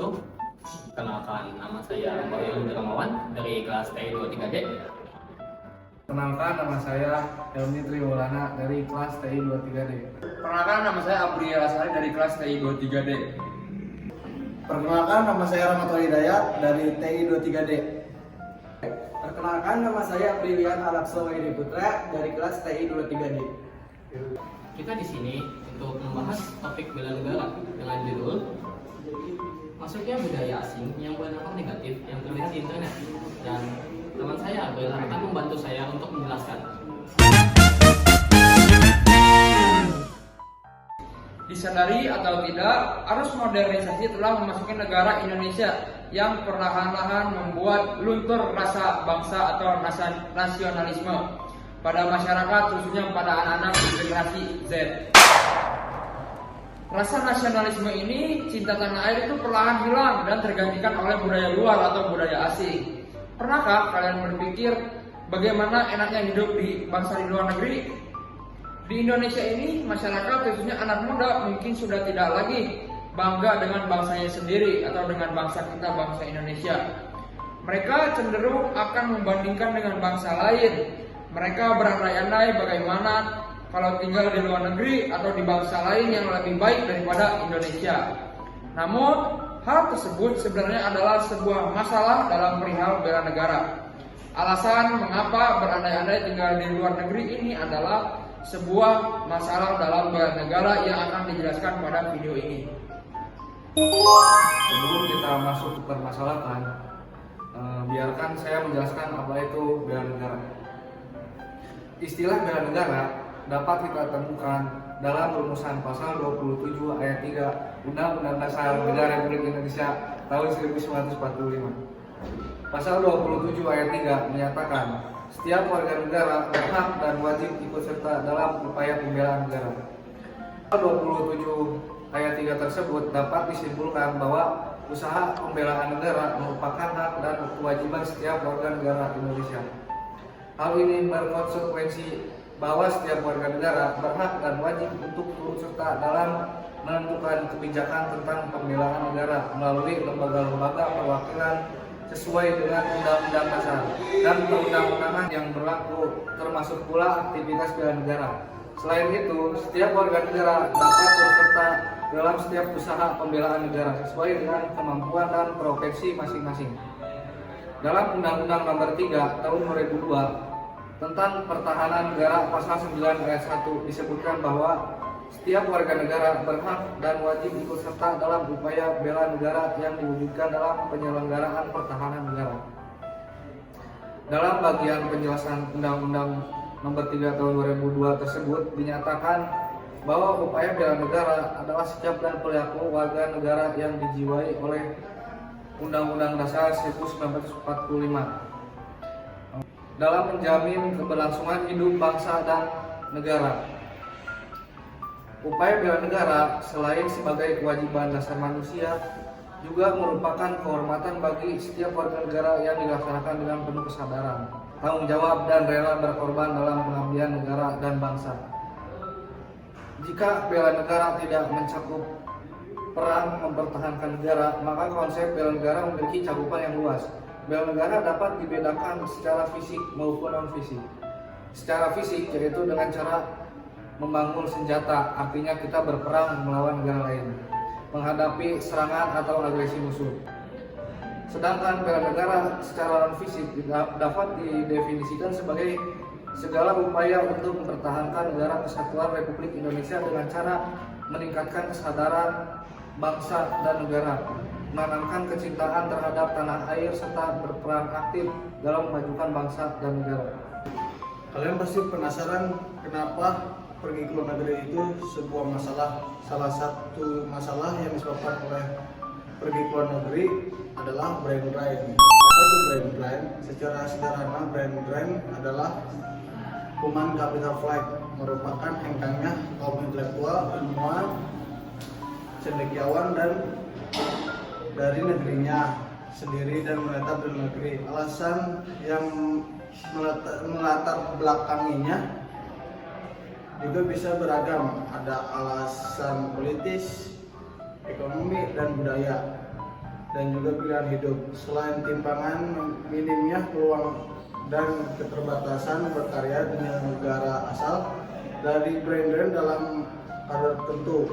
wabarakatuh. Kenalkan, nama saya Bayu Dramawan dari kelas TI 23D. Perkenalkan, nama saya Helmi Triwulana dari kelas TI 23D. Perkenalkan, nama saya Abri Asari dari kelas TI 23D. Perkenalkan, nama saya Rahmatul Hidayat dari TI 23D. Perkenalkan, nama saya Brilian Alakso Wahyudi Putra dari kelas TI 23D. Kita di sini untuk membahas topik bela negara dengan judul masuknya budaya asing yang berdampak negatif yang terlihat di internet. Dan teman saya Abel akan membantu saya untuk menjelaskan. Disadari atau tidak, arus modernisasi telah memasuki negara Indonesia yang perlahan-lahan membuat luntur rasa bangsa atau nasionalisme pada masyarakat, khususnya pada anak-anak generasi Z. Rasa nasionalisme ini, cinta tanah air itu perlahan hilang dan tergantikan oleh budaya luar atau budaya asing. Pernahkah kalian berpikir bagaimana enaknya hidup di bangsa di luar negeri? Di Indonesia ini, masyarakat khususnya anak muda mungkin sudah tidak lagi bangga dengan bangsanya sendiri atau dengan bangsa kita, bangsa Indonesia. Mereka cenderung akan membandingkan dengan bangsa lain. Mereka berandai-andai bagaimana kalau tinggal di luar negeri atau di bangsa lain yang lebih baik daripada Indonesia. Namun, hal tersebut sebenarnya adalah sebuah masalah dalam perihal bela negara. Alasan mengapa berandai-andai tinggal di luar negeri ini adalah sebuah masalah dalam bela negara yang akan dijelaskan pada video ini. Sebelum kita masuk ke permasalahan, biarkan saya menjelaskan apa itu bela negara. Istilah bela negara dapat kita temukan dalam rumusan pasal 27 ayat 3 Undang-Undang Dasar Negara Republik Indonesia tahun 1945. Pasal 27 ayat 3 menyatakan setiap warga negara berhak dan wajib ikut serta dalam upaya pembelaan negara. Pasal 27 ayat 3 tersebut dapat disimpulkan bahwa usaha pembelaan negara merupakan hak dan kewajiban setiap warga negara Indonesia. Hal ini berkonsekuensi bahwa setiap warga negara berhak dan wajib untuk turut serta dalam menentukan kebijakan tentang pembelaan negara melalui lembaga-lembaga perwakilan sesuai dengan Undang-Undang Dasar dan perundang-undangan yang berlaku, termasuk pula aktivitas bela negara. Selain itu, setiap warga negara dapat turut serta dalam setiap usaha pembelaan negara sesuai dengan kemampuan dan profesi masing-masing. Dalam Undang-Undang Nomor 3 Tahun 2002 tentang Pertahanan Negara pasal 9 ayat 1 disebutkan bahwa setiap warga negara berhak dan wajib ikut serta dalam upaya bela negara yang diwujudkan dalam penyelenggaraan pertahanan negara. Dalam bagian penjelasan Undang-Undang Nomor 3 Tahun 2002 tersebut dinyatakan bahwa upaya bela negara adalah sikap dan perilaku warga negara yang dijiwai oleh Undang-Undang Dasar 1945 dalam menjamin keberlangsungan hidup bangsa dan negara. Upaya bela negara selain sebagai kewajiban dasar manusia juga merupakan kehormatan bagi setiap warga negara yang dilaksanakan dengan penuh kesadaran, tanggung jawab dan rela berkorban dalam pengabdian negara dan bangsa. Jika bela negara tidak mencakup perang mempertahankan negara, maka konsep bela negara memiliki cakupan yang luas. Bela negara dapat dibedakan secara fisik maupun non-fisik. Secara fisik yaitu dengan cara membangun senjata, artinya kita berperang melawan negara lain, menghadapi serangan atau agresi musuh. Sedangkan bela negara secara non-fisik dapat didefinisikan sebagai segala upaya untuk mempertahankan negara kesatuan Republik Indonesia dengan cara meningkatkan kesadaran bangsa dan negara, menanamkan kecintaan terhadap tanah air, serta berperan aktif dalam memajukan bangsa dan negara. Kalian pasti penasaran kenapa pergi ke luar negeri itu sebuah masalah. Salah satu masalah yang disebabkan oleh pergi ke luar negeri adalah brain drain. Apa itu brain drain? Secara sederhana, brain drain adalah human capital flight, merupakan hengkangnya kaum intelektual, ilmuwan, cendekiawan dan dari negerinya sendiri dan menetap di negeri. Alasan yang melatar belakanginya juga bisa beragam. Ada alasan politis, ekonomi, dan budaya. dan juga pilihan hidup. Selain timpangan, minimnya peluang dan keterbatasan berkarya di negara asal dari brand-brand dalam kadar tertentu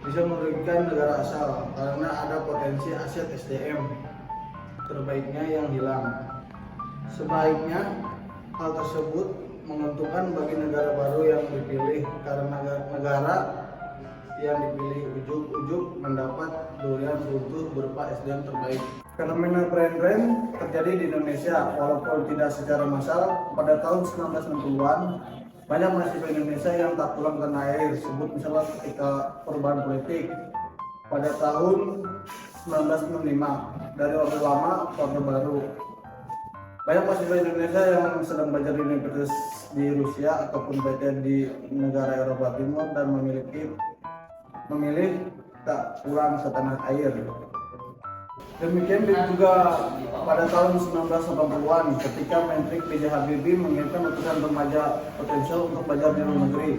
bisa merugikan negara asal karena ada potensi aset SDM terbaiknya yang hilang. Sebaiknya hal tersebut menguntungkan bagi negara baru yang dipilih karena negara yang dipilih ujug-ujug mendapat durian runtuh berupa SDM terbaik. Fenomena brand-brand terjadi di Indonesia walaupun tidak secara massal. Pada tahun 1960-an banyak mahasiswa Indonesia yang tak pulang ke tanah air, sebut misalnya ketika perubahan politik. Pada tahun 1965 dari Orde Lama ke Orde Baru, banyak mahasiswa Indonesia yang sedang belajar di universitas di Rusia ataupun PTN di negara Eropa Timur dan memilih tak pulang ke tanah air. Demikian juga pada tahun 1980-an ketika Menteri B.J. Habibie mengirimkan utusan remaja potensial untuk belajar di luar negeri.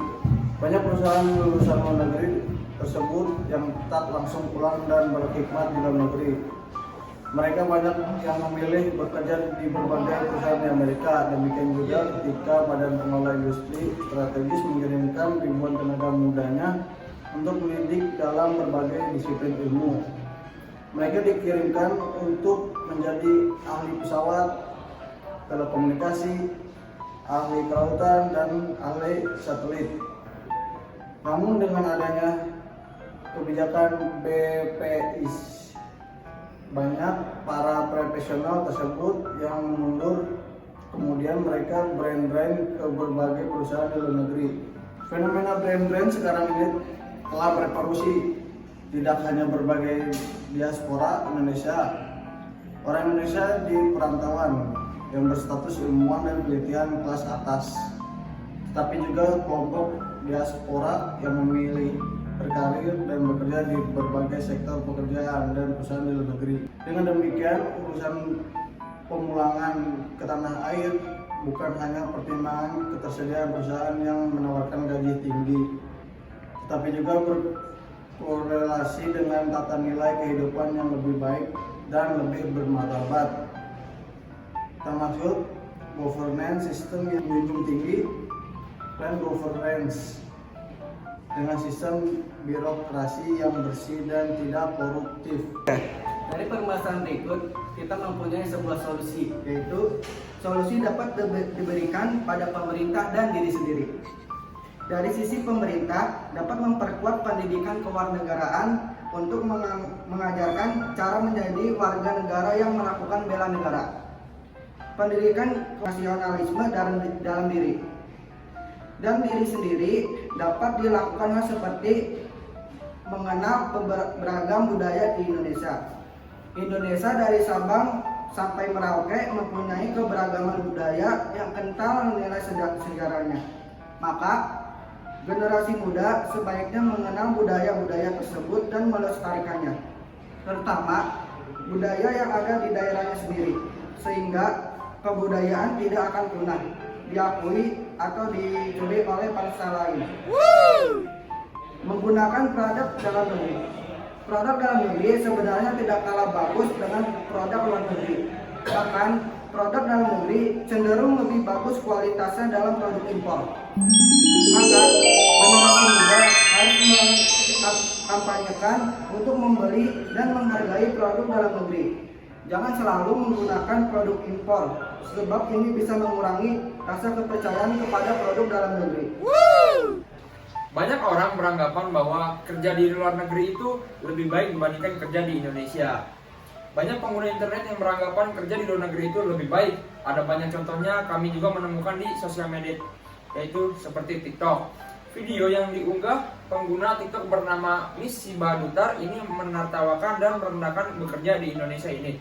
Banyak perusahaan lulusan luar negeri tersebut yang tak langsung pulang dan berkhidmat di luar negeri. Mereka banyak yang memilih bekerja di berbagai perusahaan di Amerika. Demikian juga ketika Badan Pengelola Industri Strategis mengirimkan ribuan tenaga mudanya untuk mendidik dalam berbagai disiplin ilmu. Mereka dikirimkan untuk menjadi ahli pesawat, telekomunikasi, ahli kelautan, dan ahli satelit. Namun dengan adanya kebijakan BPIS, banyak para profesional tersebut yang mundur, kemudian mereka brand-brand ke berbagai perusahaan di luar negeri. Fenomena brand-brand sekarang ini telah berevolusi, tidak hanya berbagai diaspora Indonesia, orang Indonesia di perantauan yang berstatus ilmuwan dan penelitian kelas atas, tetapi juga kelompok diaspora yang memilih berkarir dan bekerja di berbagai sektor pekerjaan dan perusahaan di luar negeri. Dengan demikian, urusan pemulangan ke tanah air bukan hanya pertimbangan ketersediaan perusahaan yang menawarkan gaji tinggi, tetapi juga berkorelasi dengan tata nilai kehidupan yang lebih baik dan lebih bermartabat, termasuk governance system yang menjunjung tinggi dan governance dengan sistem birokrasi yang bersih dan tidak koruptif. Dari permasalahan berikut, kita mempunyai sebuah solusi, yaitu solusi dapat diberikan pada pemerintah dan diri sendiri. Dari sisi pemerintah, dapat memperkuat pendidikan kewarganegaraan untuk mengajarkan cara menjadi warga negara yang melakukan bela negara. Pendidikan nasionalisme dalam diri. Dan diri sendiri dapat dilakukan seperti mengenal beragam budaya di Indonesia. Indonesia dari Sabang sampai Merauke mempunyai keberagaman budaya yang kental nilai sejarahnya. Maka generasi muda sebaiknya mengenal budaya-budaya tersebut dan melestarikannya, terutama budaya yang ada di daerahnya sendiri, sehingga kebudayaan tidak akan punah, diakui atau dicuri oleh bangsa lain. Menggunakan produk dalam negeri. Produk dalam negeri sebenarnya tidak kalah bagus dengan produk luar negeri. Bahkan produk dalam negeri cenderung lebih bagus kualitasnya dalam produk impor. Maka generasi muda harus mengkampanyekan untuk membeli dan menghargai produk dalam negeri. Jangan selalu menggunakan produk impor, sebab ini bisa mengurangi rasa kepercayaan kepada produk dalam negeri. Banyak orang beranggapan bahwa kerja di luar negeri itu lebih baik dibandingkan kerja di Indonesia. Banyak pengguna internet yang beranggapan kerja di luar negeri itu lebih baik. Ada banyak contohnya kami juga menemukan di sosial media, yaitu seperti TikTok. Video yang diunggah pengguna TikTok bernama Miss Siba Dutar ini menertawakan dan merendahkan bekerja di Indonesia ini.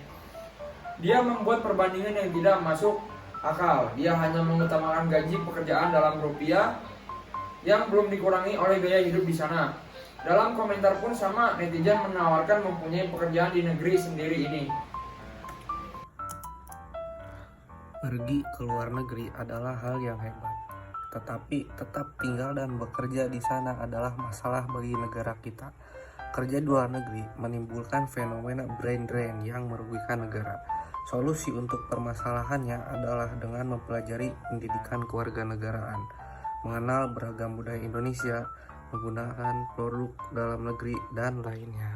Dia membuat perbandingan yang tidak masuk akal. Dia hanya mengutamakan gaji pekerjaan dalam rupiah yang belum dikurangi oleh gaya hidup di sana. Dalam komentar pun sama netizen menawarkan mempunyai pekerjaan di negeri sendiri ini. Pergi ke luar negeri adalah hal yang hebat, tetapi tetap tinggal dan bekerja di sana adalah masalah bagi negara kita. Kerja di luar negeri menimbulkan fenomena brain drain yang merugikan negara. Solusi untuk permasalahannya adalah dengan mempelajari pendidikan kewarganegaraan, mengenal beragam budaya Indonesia, menggunakan produk dalam negeri, dan lainnya.